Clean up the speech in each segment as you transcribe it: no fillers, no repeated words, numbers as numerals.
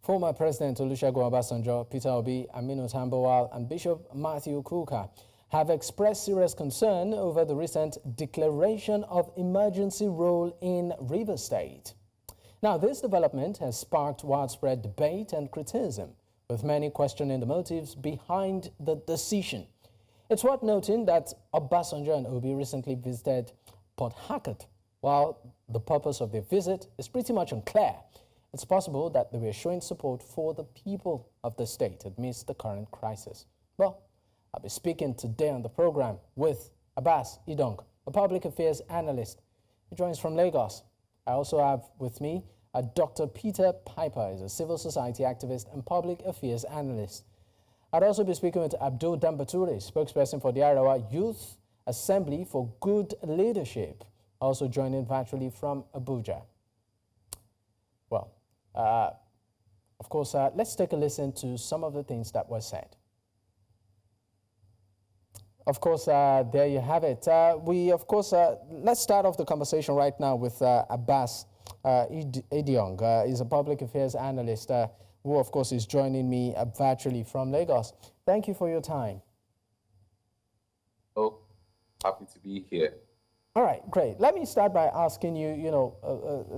Former President Olusegun Obasanjo, Peter Obi, Aminu Tambuwal, and Bishop Matthew Kukah have expressed serious concern over the recent declaration of emergency rule in Rivers State. Now, this development has sparked widespread debate and criticism, with many questioning the motives behind the decision. It's worth noting that Obasanjo and Obi recently visited Port Harcourt. While the purpose of their visit is pretty much unclear, it's possible that they were showing support for the people of the state amidst the current crisis. Well, I'll be speaking today on the program with Abbas Idiong, a public affairs analyst. He joins from Lagos. I also have with me Dr. Peter Piper, is a civil society activist and public affairs analyst. I'd also be speaking with Abdul Danbature, spokesperson for the Arewa Youth Assembly for Good Leadership, also joining virtually from Abuja. Well, of course, let's take a listen to some of the things that were said. Of course, there you have it. Let's start off the conversation right now with Abbas Idiong. He's a public affairs analyst who, of course, is joining me virtually from Lagos. Thank you for your time. Oh, happy to be here. All right, great. Let me start by asking you,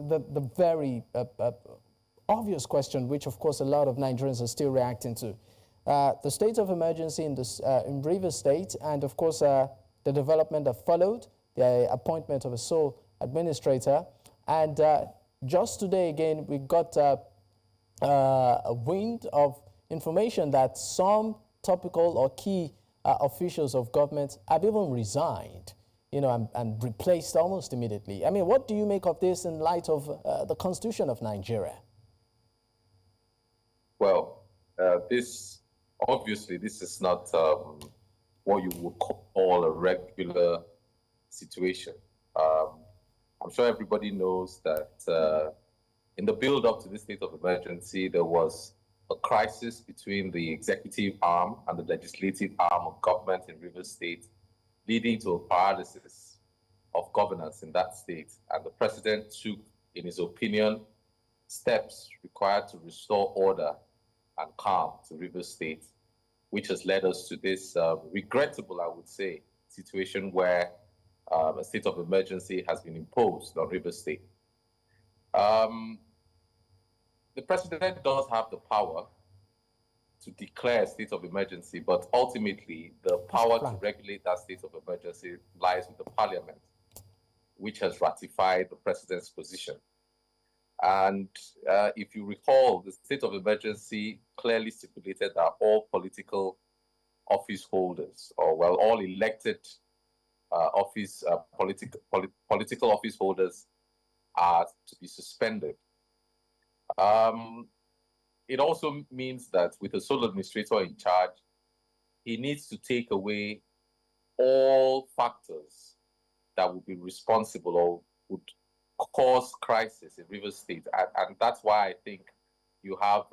the very obvious question, which, of course, a lot of Nigerians are still reacting to. The state of emergency in Rivers State and, of course, the development that followed, the appointment of a sole administrator. And just today, again, we got a wind of information that some topical or key officials of government have even resigned, and replaced almost immediately. I mean, what do you make of this in light of the Constitution of Nigeria? Well, this is not what you would call a regular situation. I'm sure everybody knows that in the build-up to this state of emergency, there was a crisis between the executive arm and the legislative arm of government in Rivers State, leading to a paralysis of governance in that state. And the president took, in his opinion, steps required to restore order and calm to Rivers State, which has led us to this regrettable, I would say, situation where a state of emergency has been imposed on Rivers State. The president does have the power to declare a state of emergency, but ultimately the power to regulate that state of emergency lies with the parliament, which has ratified the president's position. And if you recall, the state of emergency clearly stipulated that all political office holders, all elected political office holders are to be suspended. It also means that with a sole administrator in charge, he needs to take away all factors that would be responsible or would cause crisis in Rivers State. And that's why I think you have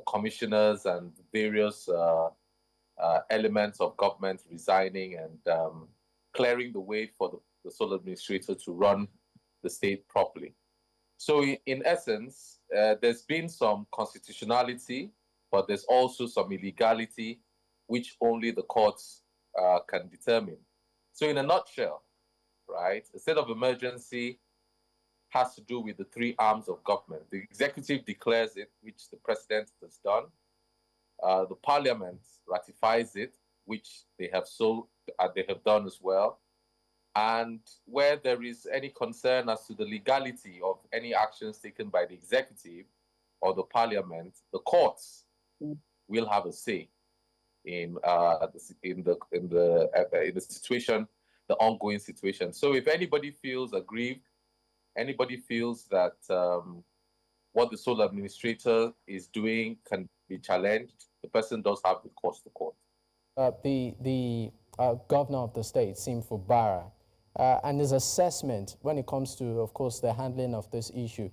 commissioners and various elements of government resigning and clearing the way for the sole administrator to run the state properly. So in essence, there's been some constitutionality, but there's also some illegality, which only the courts can determine. So in a nutshell, right, a state of emergency has to do with the three arms of government. The executive declares it, which the president has done. The parliament ratifies it, which they have done as well. And where there is any concern as to the legality of any actions taken by the executive or the parliament, the courts will have a say in the situation, the ongoing situation. So if anybody feels aggrieved, anybody feels that what the sole administrator is doing can be challenged, the person does have recourse to court. The governor of the state, Fubara, and his assessment when it comes to, of course, the handling of this issue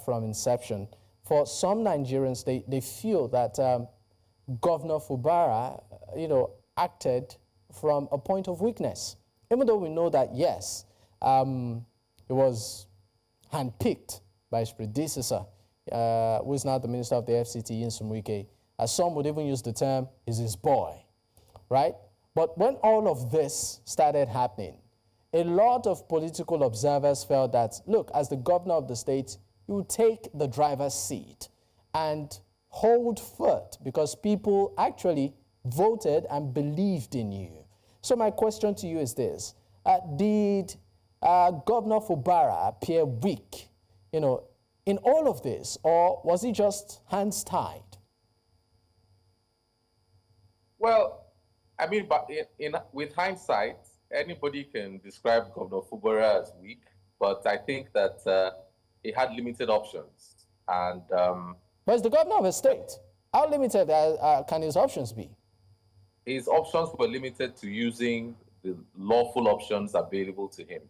from inception. For some Nigerians, they feel that Governor Fubara, acted from a point of weakness. Even though we know that, yes, he was handpicked by his predecessor, who is now the Minister of the FCT, Nsumwike, as some would even use the term, is his boy, right? But when all of this started happening, a lot of political observers felt that, look, as the governor of the state, you take the driver's seat and hold firm because people actually voted and believed in you. So my question to you is this. Did Governor Fubara appear weak, in all of this, or was he just hands tied? Well, I mean, but with hindsight, anybody can describe Governor Fubara as weak, but I think that he had limited options. And but he's the governor of a state. How limited can his options be? His options were limited to using the lawful options available to him.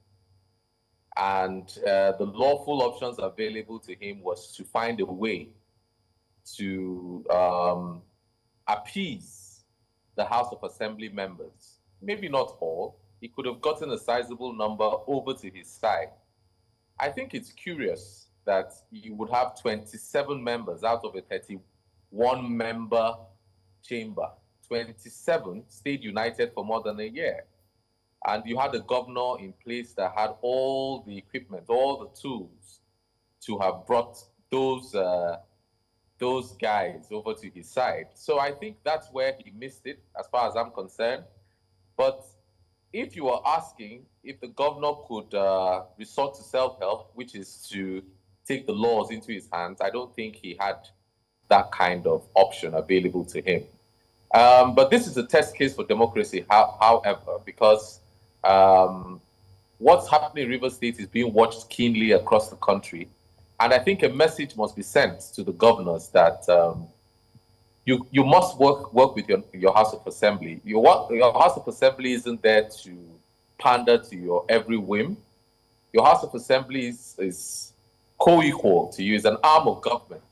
And the lawful options available to him was to find a way to appease the House of Assembly members. Maybe not all. He could have gotten a sizable number over to his side. I think it's curious that you would have 27 members out of a 31-member chamber. 27 stayed united for more than a year. And you had a governor in place that had all the equipment, all the tools to have brought those guys over to his side. So I think that's where he missed it, as far as I'm concerned. But if you are asking if the governor could resort to self-help, which is to take the laws into his hands, I don't think he had that kind of option available to him. But this is a test case for democracy, however, because what's happening in Rivers State is being watched keenly across the country. And I think a message must be sent to the governors that you must work with your House of Assembly. Your House of Assembly isn't there to pander to your every whim. Your House of Assembly is co-equal to you, is an arm of government.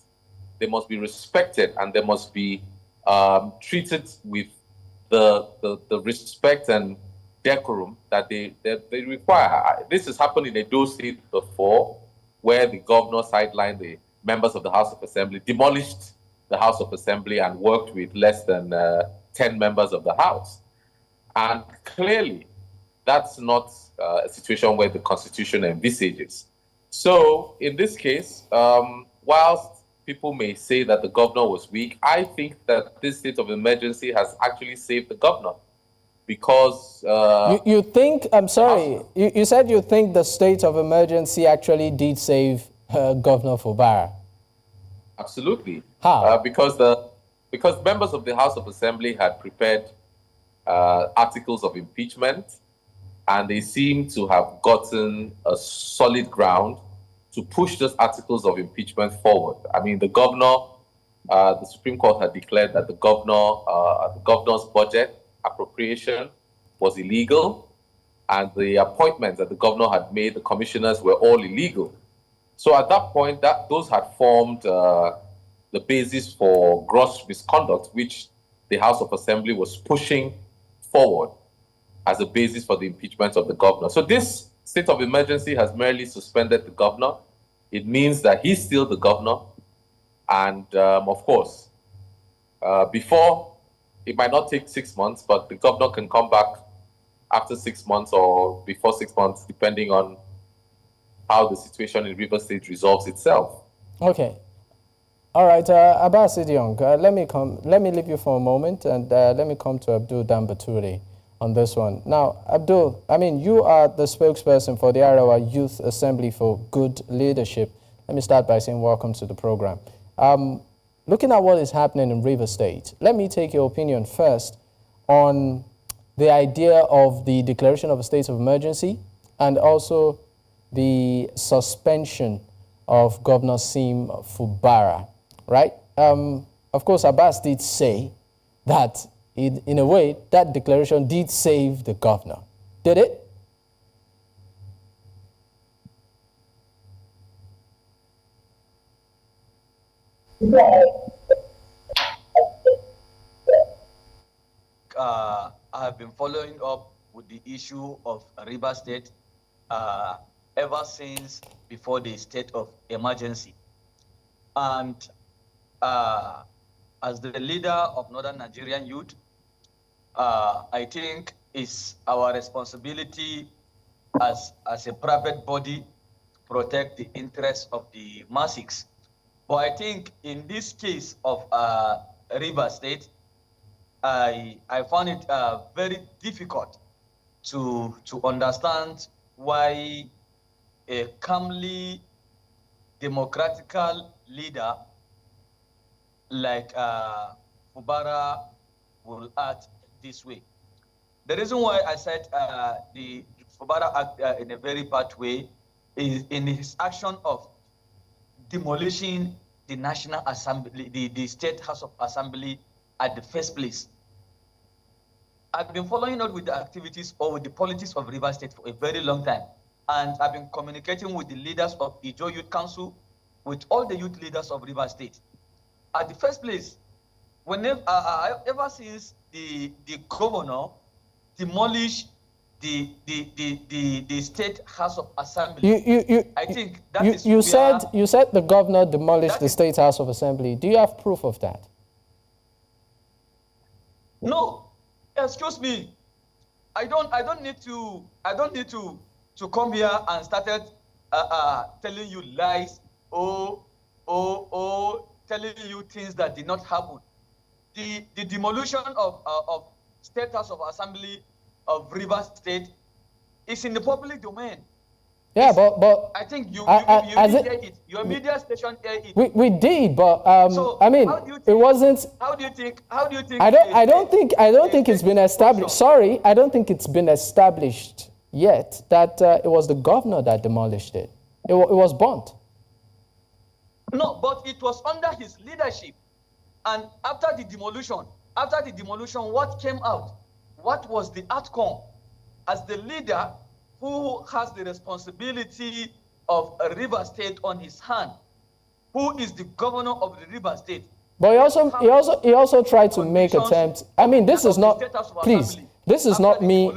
They must be respected and they must be treated with the respect and decorum that they require. This has happened in Edo State before, where the governor sidelined the members of the House of Assembly, demolished the House of Assembly and worked with less than 10 members of the House. And clearly, that's not a situation where the Constitution envisages. So in this case, whilst people may say that the governor was weak, I think that this state of emergency has actually saved the governor. Because you think, I'm sorry, you said you think the state of emergency actually did save Governor Fubara. Absolutely. How? Because members of the House of Assembly had prepared articles of impeachment, and they seem to have gotten a solid ground to push those articles of impeachment forward. I mean, the governor, the Supreme Court had declared that the governor's budget appropriation was illegal, and the appointments that the governor had made, the commissioners, were all illegal. So at that point, those had formed the basis for gross misconduct, which the House of Assembly was pushing forward as a basis for the impeachment of the governor. So this state of emergency has merely suspended the governor. It means that he's still the governor. And of course, before, it might not take 6 months, but the governor can come back after 6 months or before 6 months, depending on how the situation in Rivers State resolves itself. Okay. All right, Abbas Idiong, let me leave you for a moment, and let me come to Abdul Danbature on this one. Now, Abdul, I mean, you are the spokesperson for the Arewa Youth Assembly for Good Leadership. Let me start by saying welcome to the program. Looking at what is happening in Rivers State, let me take your opinion first on the idea of the declaration of a state of emergency and also the suspension of Governor Sim Fubara, right? Of course, Abbas did say that, in a way, that declaration did save the governor. Did it? I have been following up with the issue of Rivers State ever since before the state of emergency. And as the leader of Northern Nigerian youth, I think it's our responsibility as a private body to protect the interests of the masses. But I think in this case of Rivers State, I found it very difficult to understand why a calmly democratical leader like Fubara will act this way. The reason why I said the Fubara act in a very bad way is in his action of demolishing the National Assembly, the State House of Assembly at the first place. I've been following up with the activities or with the politics of Rivers State for a very long time. And I've been communicating with the leaders of Ijo Youth Council, with all the youth leaders of Rivers State. At the first place, whenever, ever since the governor demolished the State House of Assembly, I think that is you said the governor demolished the State House of Assembly. Do you have proof of that? No, excuse me. I don't need to come here and started telling you lies or telling you things that did not happen. The demolition of State House of Assembly of Rivers State is in the public domain. Yeah, but I think your media station aired it. We did, but so I mean, it wasn't. How do you think? I don't think it's been established. Sorry, I don't think it's been established yet that it was the governor that demolished it. It was burnt. No, but it was under his leadership. And after the demolition, what came out? What was the outcome? As the leader who has the responsibility of a River State on his hand, who is the governor of the River State. But he also tried to make attempts. I mean, this is not, please, this is not me,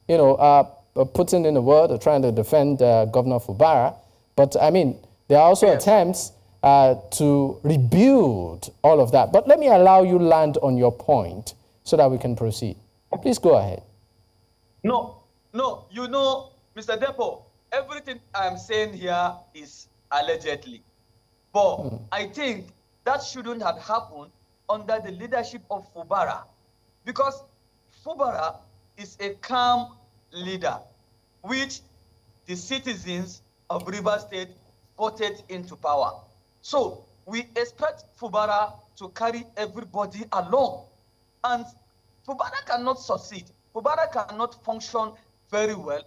you know, putting in a word or trying to defend Governor Fubara. But I mean, there are also attempts to rebuild all of that. But let me allow you land on your point so that we can proceed. Please go ahead. No, you know, Mr. Depo, everything I'm saying here is allegedly. But I think that shouldn't have happened under the leadership of Fubara, because Fubara is a calm leader, which the citizens of Rivers State voted into power. So we expect Fubara to carry everybody along. And Fubara cannot succeed. Fubara cannot function very well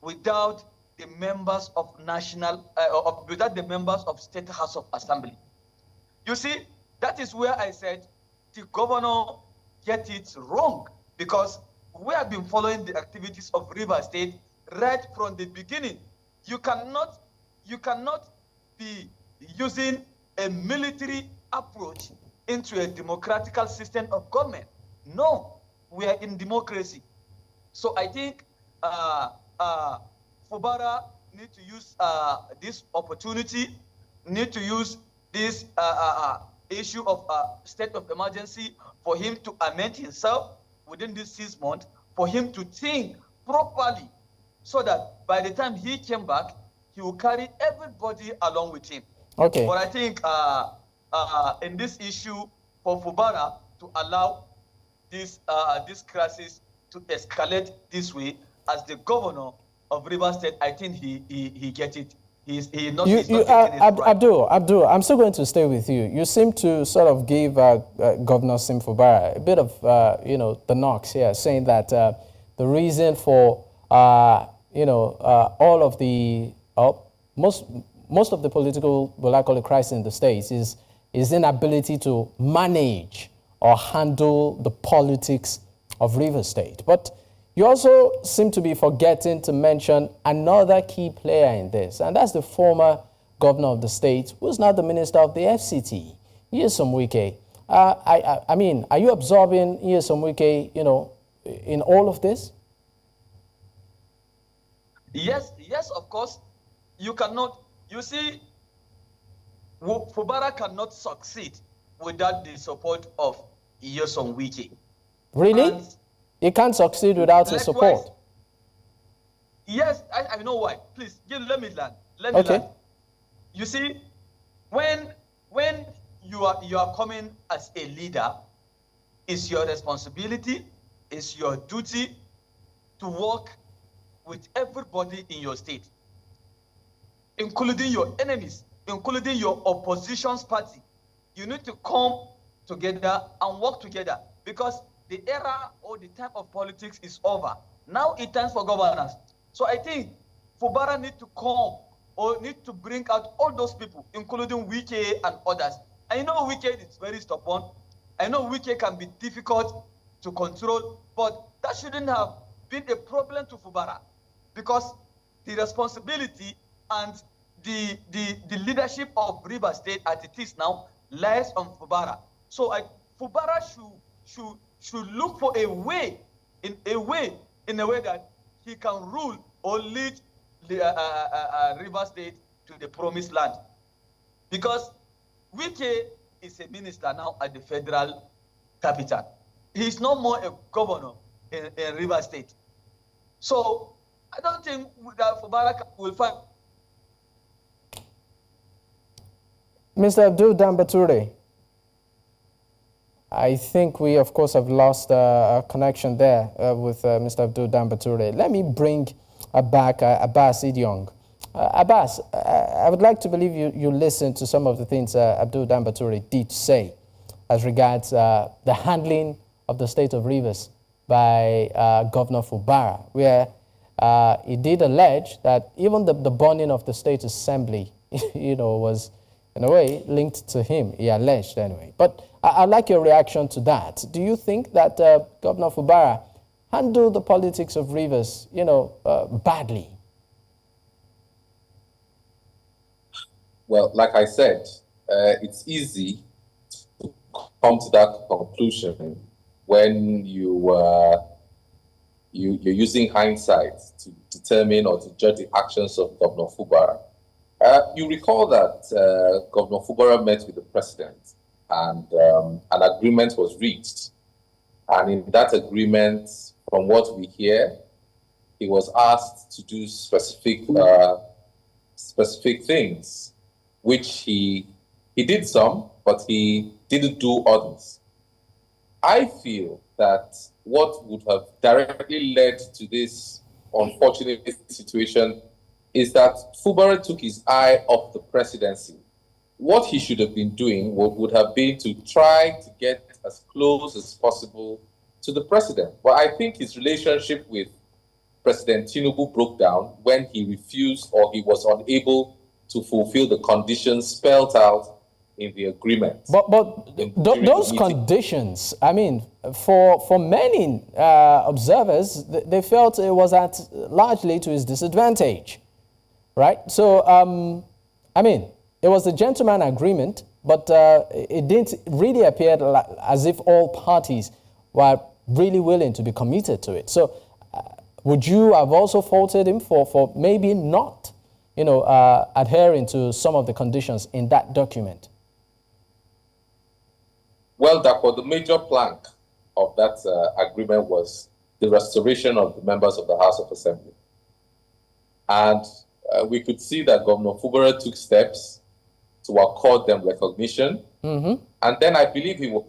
without the members of without the members of State House of Assembly. You see, that is where I said the governor get it wrong, because we have been following the activities of Rivers State right from the beginning. You cannot be using a military approach into a democratical system of government. No, we are in democracy. So I think Fubara need to use this opportunity, need to use this issue of state of emergency for him to amend himself within this 6 months, for him to think properly, so that by the time he came back, he will carry everybody along with him. Okay. But I think in this issue, for Fubara to allow this crisis to escalate this way, as the governor of Rivers State, I think he gets it. Abdul, I'm still going to stay with you. You seem to sort of give Governor Sim Fubara a bit of, the knocks here, saying that the reason for, all of the, most of the political, well, I call it crisis in the states is inability to manage or handle the politics of Rivers State. But you also seem to be forgetting to mention another key player in this, and that's the former governor of the state, who's now the minister of the FCT, Nyesom Wike. I mean, are you absorbing Nyesom Wike, in all of this? Yes, of course. You cannot. You see, Fubara cannot succeed without the support of Nyesom Wike. Really? And he can't succeed without his support? Yes, I know why. Please, let me learn. Let me learn. You see, when you are coming as a leader, it's your responsibility, it's your duty to work with everybody in your state, including your enemies, including your opposition's party. You need to come together and work together, because the era or the time of politics is over. Now it's time for governance. So I think Fubara need to come or need to bring out all those people, including Wike and others. I know Wike is very stubborn. I know Wike can be difficult to control, but that shouldn't have been a problem to Fubara, because the responsibility and the leadership of River State as it is now lies on Fubara. So Fubara should look for a way that he can rule or lead the River State to the promised land. Because Wike is a minister now at the federal capital. He's no more a governor in River State. So I don't think that Fubara will find. Mr. Abdul Danbature, I think we, of course, have lost a connection there with Mr. Abdul Danbature. Let me bring back Abbas Idiong. Abbas, I would like to believe you listened to some of the things Abdul Danbature did say as regards the handling of the state of Rivers by Governor Fubara, where he did allege that even the burning of the state assembly, was in a way linked to him. He alleged anyway. But I'd like your reaction to that. Do you think that Governor Fubara handled the politics of Rivers, badly? Well, like I said, it's easy to come to that conclusion when you're using hindsight to determine or to judge the actions of Governor Fubara. You recall that Governor Fubara met with the president and an agreement was reached. And in that agreement, from what we hear, he was asked to do specific things, which he did some, but he didn't do others. I feel that what would have directly led to this unfortunate situation is that Fubara took his eye off the presidency. What he should have been doing would have been to try to get as close as possible to the president. But I think his relationship with President Tinubu broke down when he refused or he was unable to fulfill the conditions spelled out in the agreement. But those conditions, I mean, for many observers, they felt it was largely to his disadvantage, right? So, I mean, it was a gentleman agreement, but it didn't really appear as if all parties were really willing to be committed to it. So, would you have also faulted him for maybe not, adhering to some of the conditions in that document? Well, the major plank of that agreement was the restoration of the members of the House of Assembly. And we could see that Governor Fubara took steps to accord them recognition. Mm-hmm. And then I believe he was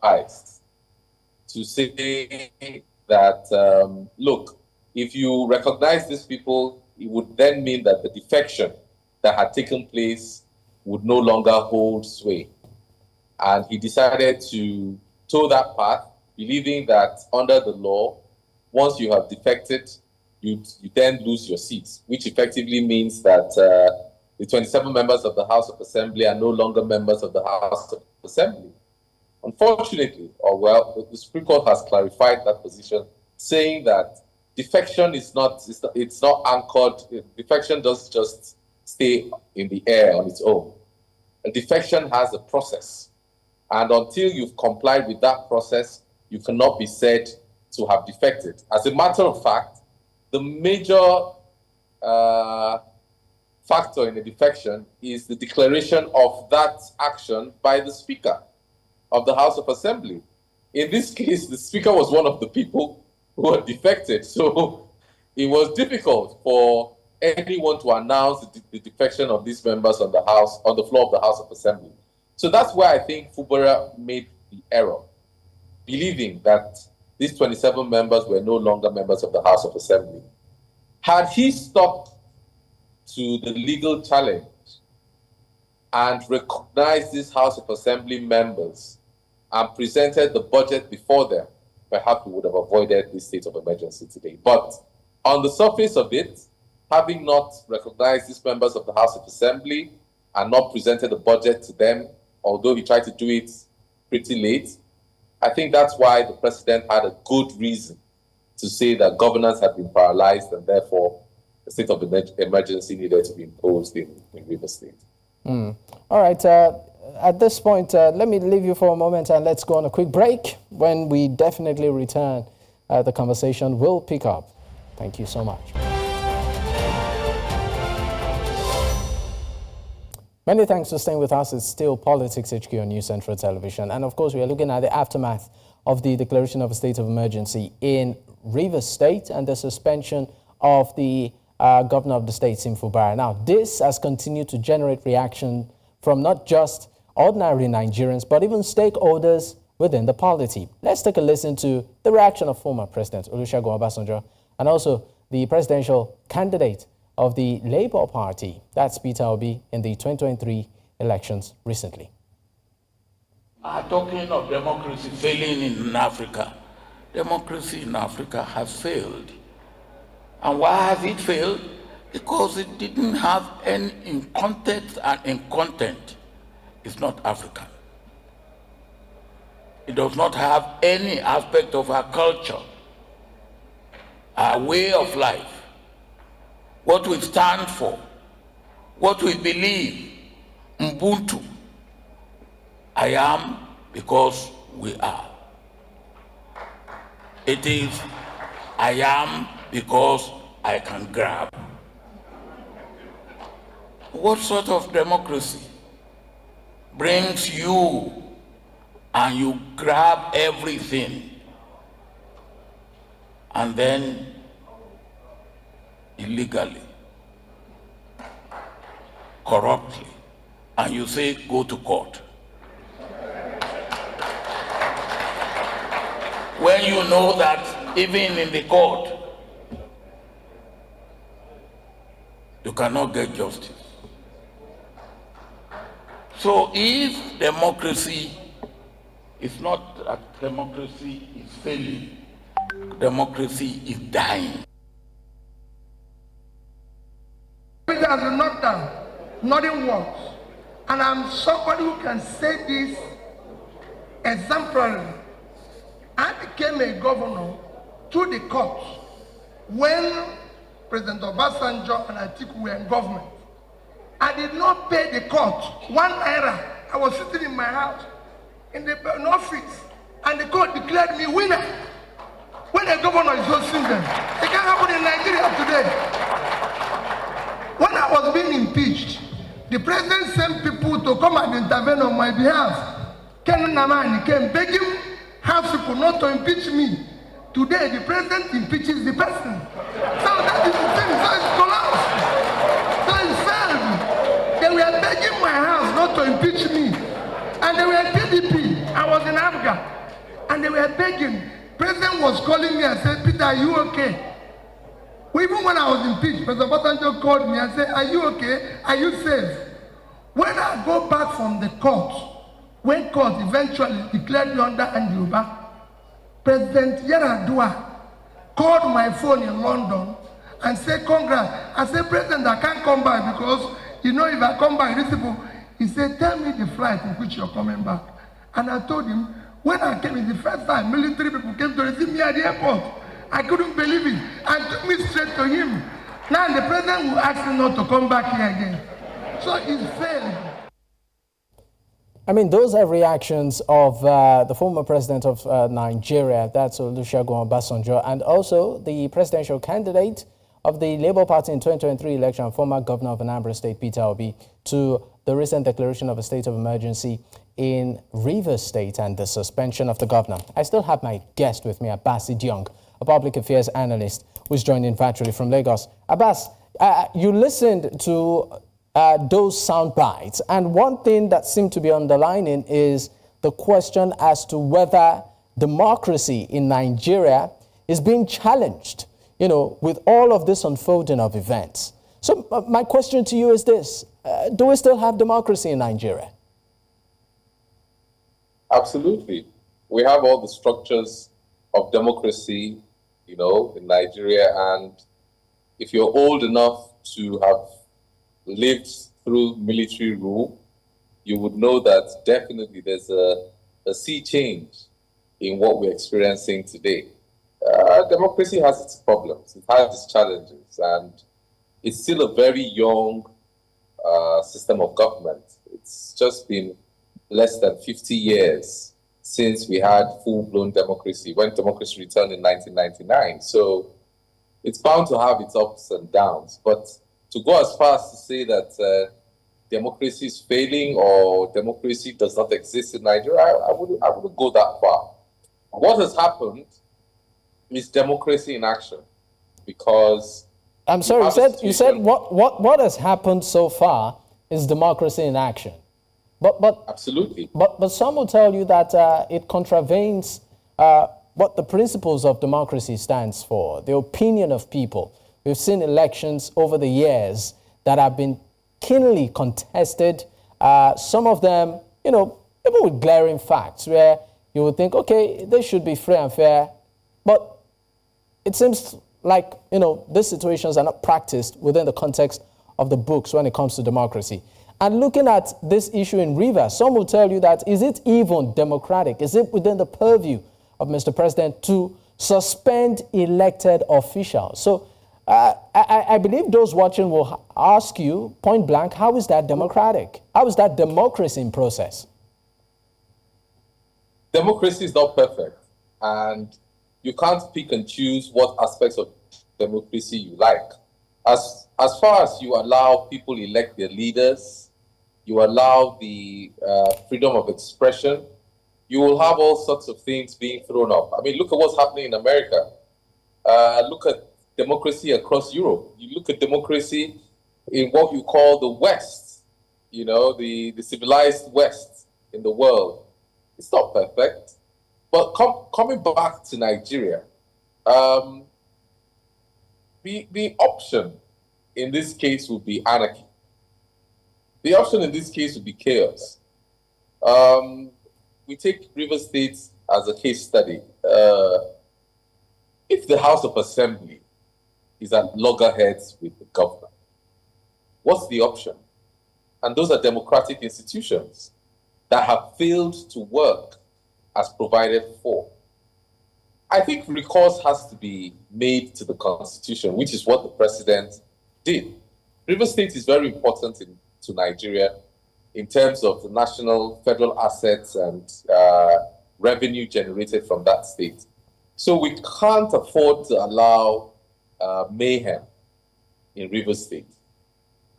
advised to say that, look, if you recognize these people, it would then mean that the defection that had taken place would no longer hold sway. And he decided to toe that path, believing that under the law, once you have defected, you then lose your seats, which effectively means that the 27 members of the House of Assembly are no longer members of the House of Assembly. Unfortunately, the Supreme Court has clarified that position, saying that defection is not anchored. Defection doesn't just stay in the air on its own. A defection has a process. And until you've complied with that process, you cannot be said to have defected. As a matter of fact, the major factor factor in a defection is the declaration of that action by the Speaker of the House of Assembly. In this case, the Speaker was one of the people who had defected. So it was difficult for anyone to announce the defection of these members on the floor of the House of Assembly. So that's where I think Fubara made the error, believing that these 27 members were no longer members of the House of Assembly. Had he stuck to the legal challenge and recognized these House of Assembly members and presented the budget before them, perhaps we would have avoided this state of emergency today. But on the surface of it, having not recognized these members of the House of Assembly and not presented the budget to them, although he tried to do it pretty late, I think that's why the president had a good reason to say that governance had been paralyzed and therefore the state of emergency needed to be imposed in Rivers State. All right. At this point, let me leave you for a moment and let's go on a quick break. When we definitely return, the conversation will pick up. Thank you so much. Many thanks for staying with us. It's still Politics HQ on News Central Television. And of course, we are looking at the aftermath of the declaration of a state of emergency in Rivers State and the suspension of the governor of the state, Fubara. Now, this has continued to generate reaction from not just ordinary Nigerians, but even stakeholders within the polity. Let's take a listen to the reaction of former President Olusegun Obasanjo and also the presidential candidate of the Labour Party, that's Peter Obi, in the 2023 elections recently. Talking of democracy failing in Africa, democracy in Africa has failed. And why has it failed? Because it didn't have any in context and in content. It's not African. It does not have any aspect of our culture, our way of life, what we stand for, what we believe, Ubuntu. I am because we are. It is I am because I can grab. What sort of democracy brings you and you grab everything and then illegally, corruptly, and you say go to court? When you know that even in the court, you cannot get justice. So if democracy is not that democracy is failing, democracy is dying. It has been knocked down, nothing works. And I'm somebody who can say this exemplarily. I became a governor through the court when President Obasanjo and Atiku were in government. I did not pay the court 1 naira. I was sitting in my house in the office, and the court declared me winner. When a governor is hosting them, it can't happen in Nigeria today. When I was being impeached, the president sent people to come and intervene on my behalf. Ken Namani came begging house people not to impeach me. Today, the president impeaches the person. So that is the thing. So it's collapsed. So it failed. They were begging my house not to impeach me. And they were PDP. I was in Abuja. And they were begging. President was calling me and said, Peter, are you okay? Even when I was impeached, President Obasanjo called me and said, are you okay? Are you safe? When I go back from the court, when court eventually declared me under Anjuba, President Yaradua called my phone in London and said, congrats. I said, President, I can't come back because, if I come back, these people, he said, tell me the flight in which you're coming back. And I told him, when I came, it's the first time military people came to receive me at the airport. I couldn't believe it. And took me straight to him. Now the president will ask me not to come back here again. So it failed. I mean, those are reactions of the former president of Nigeria, that's Olusegun Obasanjo, and also the presidential candidate of the Labour Party in 2023 election, former Governor of Anambra State, Peter Obi, to the recent declaration of a state of emergency in Rivers State and the suspension of the governor. I still have my guest with me, Abbas Idiong, a public affairs analyst who's joined in virtually from Lagos. Abbas, you listened to those sound bites, and one thing that seemed to be underlining is the question as to whether democracy in Nigeria is being challenged, with all of this unfolding of events. So my question to you is this: do we still have democracy in Nigeria? Absolutely. We have all the structures of democracy, in Nigeria. And if you're old enough to have lived through military rule, you would know that definitely there's a sea change in what we're experiencing today. Democracy has its problems, it has its challenges, and it's still a very young system of government. It's just been less than 50 years since we had full-blown democracy, when democracy returned in 1999. So it's bound to have its ups and downs. But to go as far as to say that democracy is failing or democracy does not exist in Nigeria, I wouldn't go that far. What has happened is democracy in action, because I'm sorry, you said what has happened so far is democracy in action. But absolutely. But some will tell you that it contravenes what the principles of democracy stands for, the opinion of people. We've seen elections over the years that have been keenly contested. Some of them, even with glaring facts, where you would think, okay, they should be free and fair, but it seems like, these situations are not practiced within the context of the books when it comes to democracy. And looking at this issue in Rivers, some will tell you that, is it even democratic? Is it within the purview of Mr. President to suspend elected officials? So I believe those watching will ask you point blank, how is that democratic? How is that democracy in process? Democracy is not perfect, and you can't pick and choose what aspects of democracy you like. As far as you allow people elect their leaders, you allow the freedom of expression, you will have all sorts of things being thrown up. I mean, look at what's happening in America. Look at democracy across Europe. You look at democracy in what you call the West, the civilized West in the world. It's not perfect. But coming back to Nigeria, the option in this case would be anarchy. The option in this case would be chaos. We take Rivers State as a case study. If the House of Assembly is at loggerheads with the governor, what's the option? And those are democratic institutions that have failed to work as provided for. I think recourse has to be made to the Constitution, which is what the President did. Rivers State is very important to Nigeria in terms of the national federal assets and revenue generated from that state. So we can't afford to allow mayhem in Rivers State.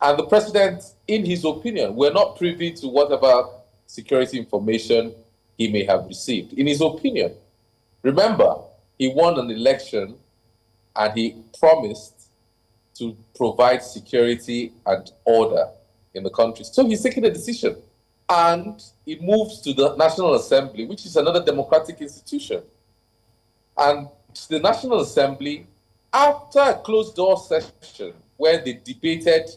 And the President, in his opinion, we're not privy to whatever security information he may have received. In his opinion, remember, he won an election and he promised to provide security and order in the country. So he's taking a decision, and it moves to the National Assembly, which is another democratic institution. And the National Assembly, after a closed-door session where they debated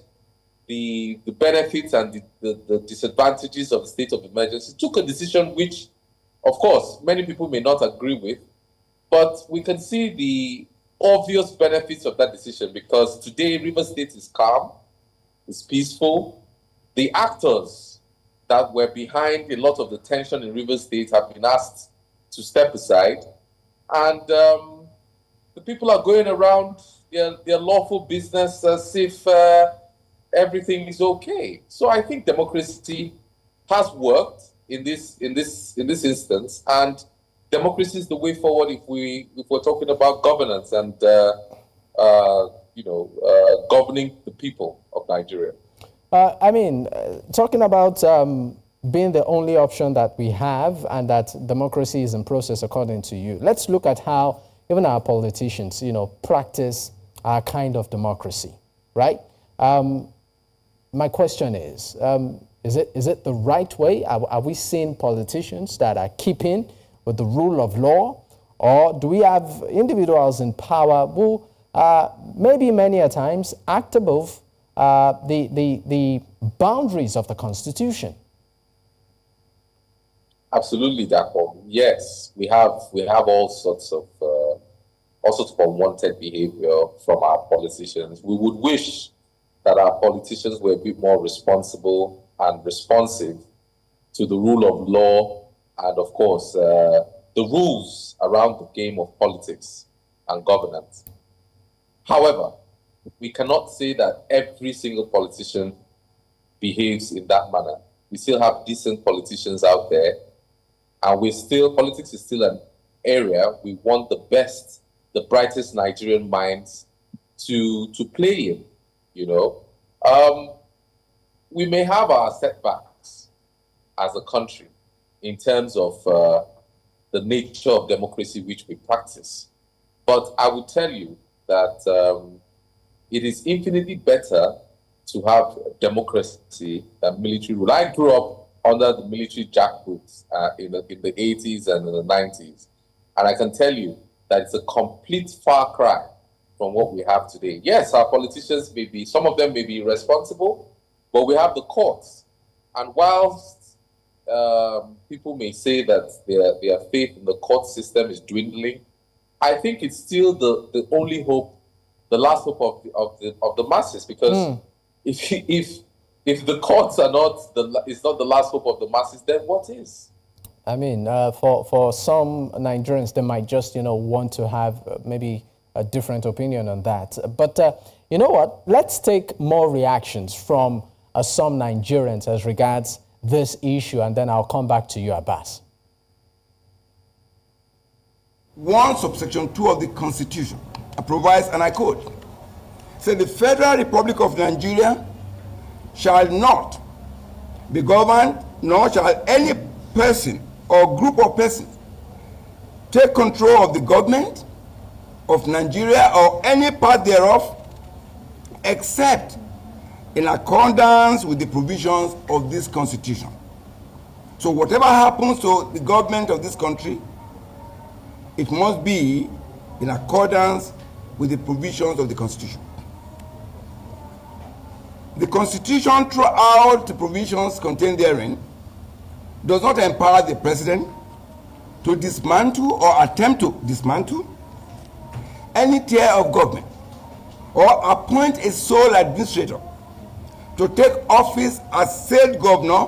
the benefits and the disadvantages of the state of emergency, took a decision which, of course, many people may not agree with, but we can see the obvious benefits of that decision, because today Rivers State is calm, it's peaceful. The actors that were behind a lot of the tension in Rivers State have been asked to step aside, and the people are going around their lawful business as if everything is okay. So I think democracy has worked in this instance, and democracy is the way forward if we're talking about governance and governing the people of Nigeria. Talking about being the only option that we have and that democracy is in process according to you, let's look at how even our politicians, practice our kind of democracy, right? My question is it the right way? Are we seeing politicians that are keeping with the rule of law? Or do we have individuals in power who maybe many a times act above the boundaries of the Constitution? Absolutely, Dapo. Yes, we have all sorts of unwanted behavior from our politicians. We would wish that our politicians were a bit more responsible and responsive to the rule of law and, of course, the rules around the game of politics and governance. However, we cannot say that every single politician behaves in that manner. We still have decent politicians out there, and politics is still an area we want the best, the brightest Nigerian minds to play in, We may have our setbacks as a country in terms of the nature of democracy which we practice. But I would tell you that it is infinitely better to have democracy than military rule. I grew up under the military jackboots in the 80s and in the 90s. And I can tell you that it's a complete far cry from what we have today. Yes, our politicians some of them may be irresponsible, but we have the courts. And whilst people may say that their faith in the court system is dwindling, I think it's still the only hope, the last hope of the masses, because if the courts are it's not the last hope of the masses, then what is? For some Nigerians, they might just want to have maybe a different opinion on that. But you know what? Let's take more reactions from some Nigerians as regards this issue, and then I'll come back to you, Abbas. 1 subsection 2 of the Constitution provides, and I quote, "Say the Federal Republic of Nigeria shall not be governed, nor shall any person or group of persons take control of the government of Nigeria or any part thereof, except in accordance with the provisions of this Constitution." So whatever happens to the government of this country, it must be in accordance with the provisions of the Constitution. The Constitution, throughout the provisions contained therein, does not empower the President to dismantle or attempt to dismantle any tier of government or appoint a sole administrator to take office as state governor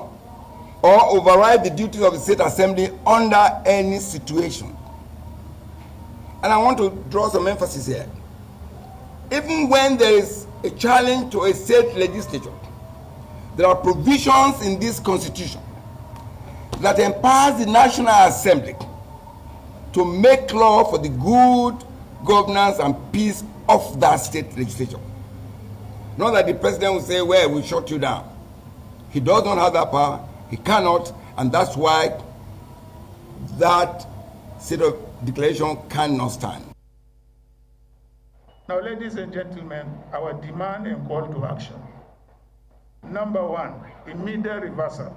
or override the duties of the state assembly under any situation. And I want to draw some emphasis here. Even when there is a challenge to a state legislature, there are provisions in this Constitution that empowers the National Assembly to make law for the good governance and peace of that state legislature. Not that the president will say, well, we'll shut you down. He does not have that power. He cannot, and that's why that state of declaration cannot stand. Now, ladies and gentlemen, our demand and call to action. Number 1, immediate reversal.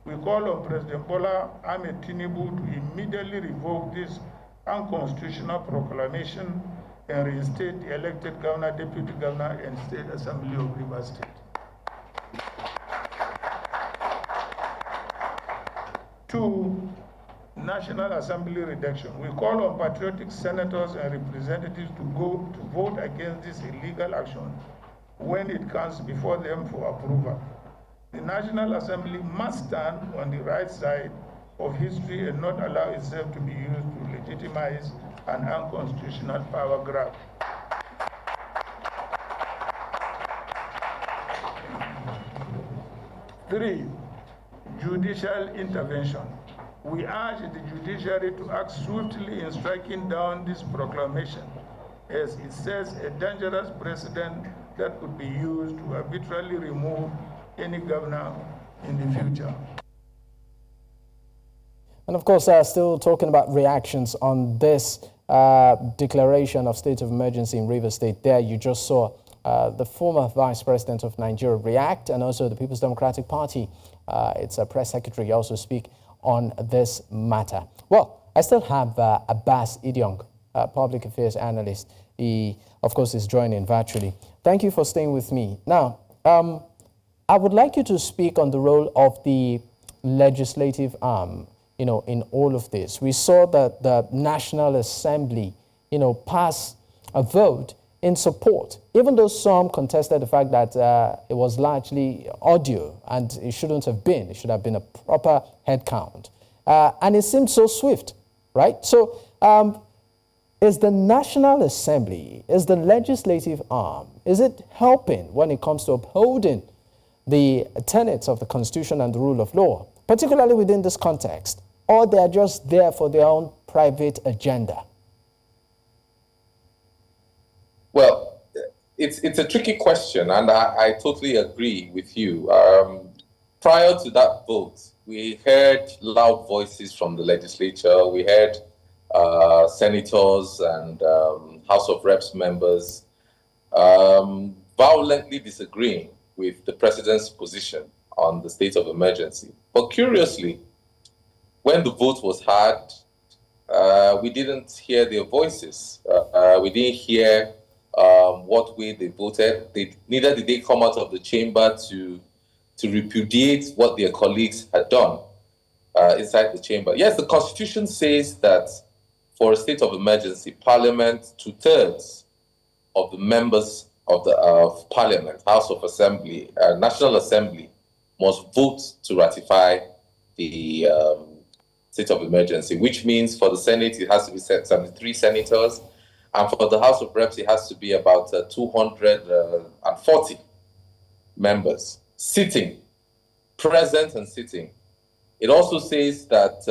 We call on President Bola Ahmed Tinubu to immediately revoke this unconstitutional proclamation and reinstate the elected governor, deputy governor, and state assembly of Rivers State. 2, National Assembly reduction. We call on patriotic senators and representatives to vote against this illegal action when it comes before them for approval. The National Assembly must stand on the right side of history and not allow itself to be used to legitimize an unconstitutional power grab. Three, judicial intervention. We urge the judiciary to act swiftly in striking down this proclamation as it sets a dangerous precedent that could be used to arbitrarily remove any governor in the future. And of course, still talking about reactions on this declaration of state of emergency in Rivers State. There you just saw the former Vice President of Nigeria react, and also the People's Democratic Party, its press secretary, also speak on this matter. Well, I still have Abbas Idiong, Public Affairs Analyst. He, of course, is joining virtually. Thank you for staying with me. Now, I would like you to speak on the role of the legislative arm, in all of this. We saw that the National Assembly, pass a vote in support, even though some contested the fact that it was largely audio and it shouldn't have been. It should have been a proper head count. And it seemed so swift, right? So is the National Assembly, is the legislative arm, is it helping when it comes to upholding the tenets of the Constitution and the rule of law, particularly within this context, or they are just there for their own private agenda? Well, it's a tricky question, and I totally agree with you. Prior to that vote, we heard loud voices from the legislature. We heard senators and House of Reps members violently disagreeing with the president's position on the state of emergency. But curiously, when the vote was had, we didn't hear their voices. We didn't hear what way they voted. Neither did they come out of the chamber to repudiate what their colleagues had done inside the chamber. Yes, the Constitution says that for a state of emergency, Parliament, 2/3 of the members of Parliament, House of Assembly, National Assembly, must vote to ratify the state of emergency, which means for the Senate, it has to be 73 senators, and for the House of Reps, it has to be about 240 members sitting, present and sitting. It also says that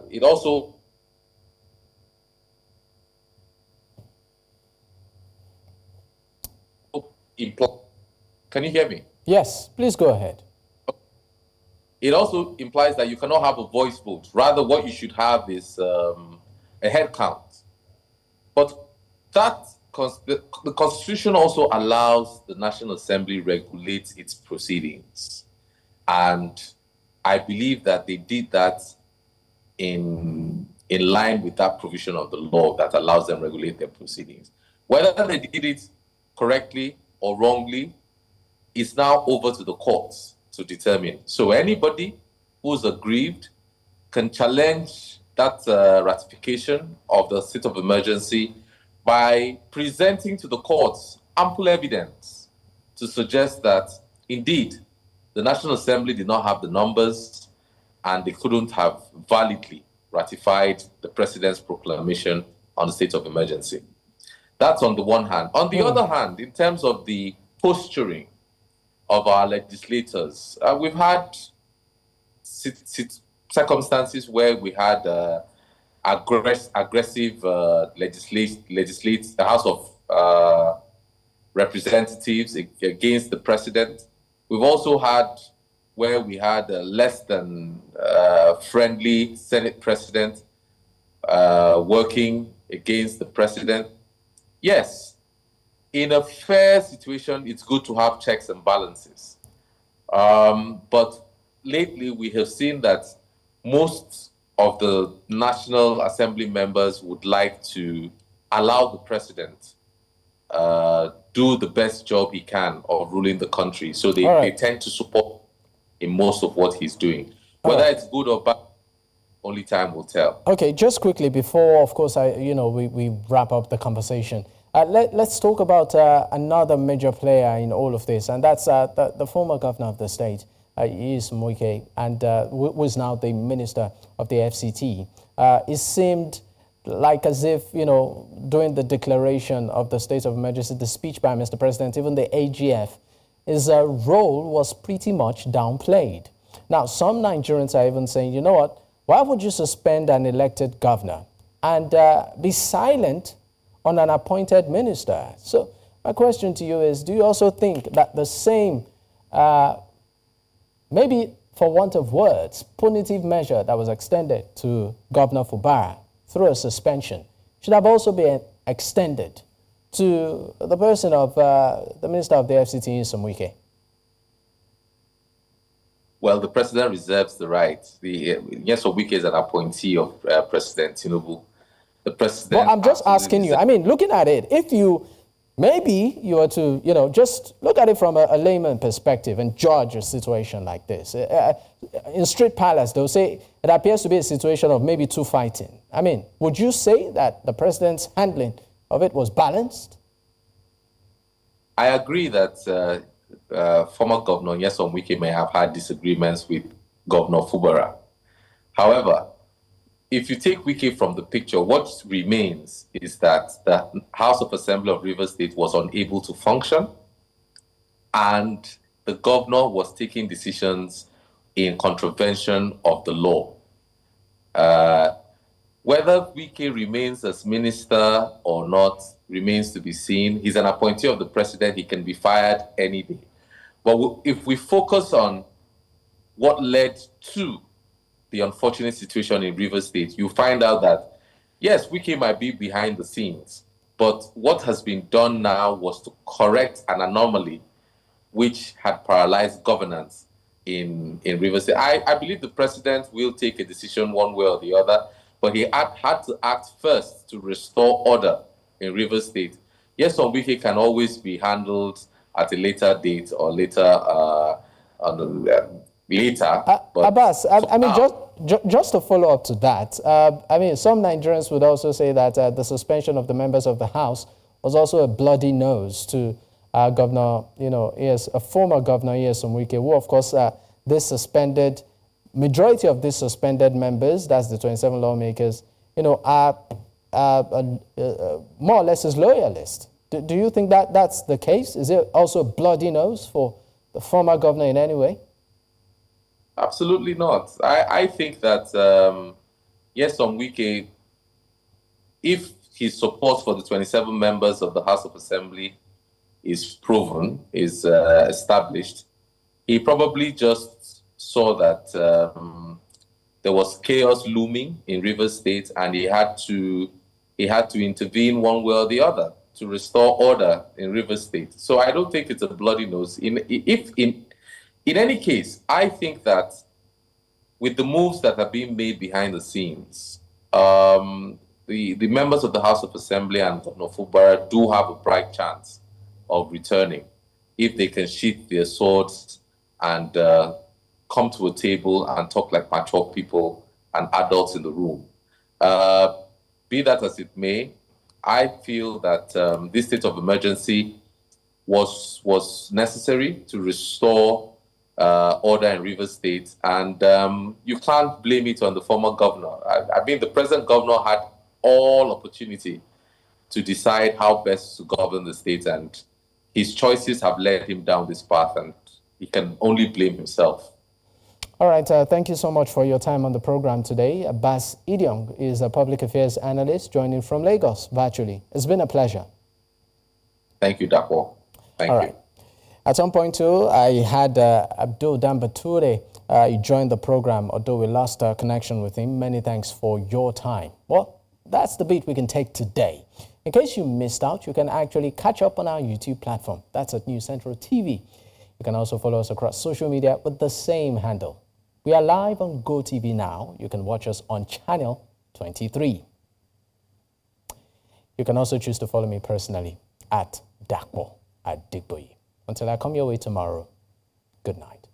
it also implies. Can you hear me? Yes, please go ahead. It also implies that you cannot have a voice vote. Rather, what you should have is a head count. But the Constitution also allows the National Assembly regulate its proceedings. And I believe that they did that in line with that provision of the law that allows them to regulate their proceedings. Whether they did it correctly or wrongly is now over to the courts to determine. So anybody who's aggrieved can challenge that ratification of the state of emergency by presenting to the courts ample evidence to suggest that indeed the National Assembly did not have the numbers and they couldn't have validly ratified the president's proclamation on the state of emergency. That's on the one hand. On the other hand, in terms of the posturing of our legislators, we've had circumstances where we had aggressive the House of Representatives against the president. We've also had where we had a less than friendly Senate president working against the president. Yes, in a fair situation, it's good to have checks and balances. But lately, we have seen that most of the National Assembly members would like to allow the president do the best job he can of ruling the country. So they tend to support in most of what he's doing. Whether it's good or bad, only time will tell. Okay, just quickly before, of course, we wrap up the conversation. Let's talk about another major player in all of this, and that's the former governor of the state, Moike, and who is now the minister of the FCT. It seemed like as if, during the declaration of the state of emergency, the speech by Mr. President, even the AGF, his role was pretty much downplayed. Now, some Nigerians are even saying, you know what, why would you suspend an elected governor and be silent on an appointed minister. So my question to you is, do you also think that the same, maybe for want of words, punitive measure that was extended to Governor Fubara through a suspension should have also been extended to the person of the Minister of the FCT, Wike? Well, the president reserves the right. Wike is an appointee of President Tinubu. The president. Well, I'm just asking you. I mean, looking at it, if you maybe you were to, just look at it from a layman perspective and judge a situation like this. In Street Palace, they'll say it appears to be a situation of maybe two fighting. I mean, would you say that the president's handling of it was balanced? I agree that former Governor Wike may have had disagreements with Governor Fubara. However, if you take Wike from the picture, what remains is that the House of Assembly of Rivers State was unable to function, and the governor was taking decisions in contravention of the law. Whether Wike remains as minister or not remains to be seen. He's an appointee of the president. He can be fired any day. But if we focus on what led to the unfortunate situation in Rivers State, you find out that, yes, Wike might be behind the scenes, but what has been done now was to correct an anomaly which had paralyzed governance in Rivers State. I believe the president will take a decision one way or the other, but he had to act first to restore order in Rivers State. Yes, Wike can always be handled at a later date or later. But Abbas, I mean, just to follow up to that, I mean, some Nigerians would also say that the suspension of the members of the House was also a bloody nose to Governor, a former Governor Wike, who, of course, majority of these suspended members, that's the 27 lawmakers, are more or less his loyalists. Do you think that that's the case? Is it also a bloody nose for the former governor in any way? Absolutely not. I think that, yes, Wike, if his support for the 27 members of the House of Assembly is proven, is established, he probably just saw that there was chaos looming in Rivers State, and he had to intervene one way or the other to restore order in Rivers State. So I don't think it's a bloody nose. In any case, I think that with the moves that are being made behind the scenes, the members of the House of Assembly and Governor Fubara do have a bright chance of returning if they can sheath their swords and come to a table and talk like mature people and adults in the room. Be that as it may, I feel that this state of emergency was necessary to restore order in Rivers State, and you can't blame it on the former governor. I mean, the present governor had all opportunity to decide how best to govern the state, and his choices have led him down this path, and he can only blame himself. All right, thank you so much for your time on the program today. Abbas Idiong is a public affairs analyst joining from Lagos virtually. It's been a pleasure. Thank you, Dapo. Thank you. Right. At some point, too, I had Abdul Danbature. He joined the program, although we lost our connection with him. Many thanks for your time. Well, that's the beat we can take today. In case you missed out, you can actually catch up on our YouTube platform. That's at News Central TV. You can also follow us across social media with the same handle. We are live on GoTV now. You can watch us on channel 23. You can also choose to follow me personally at Dakpo at Digboyi. Until I come your way tomorrow, good night.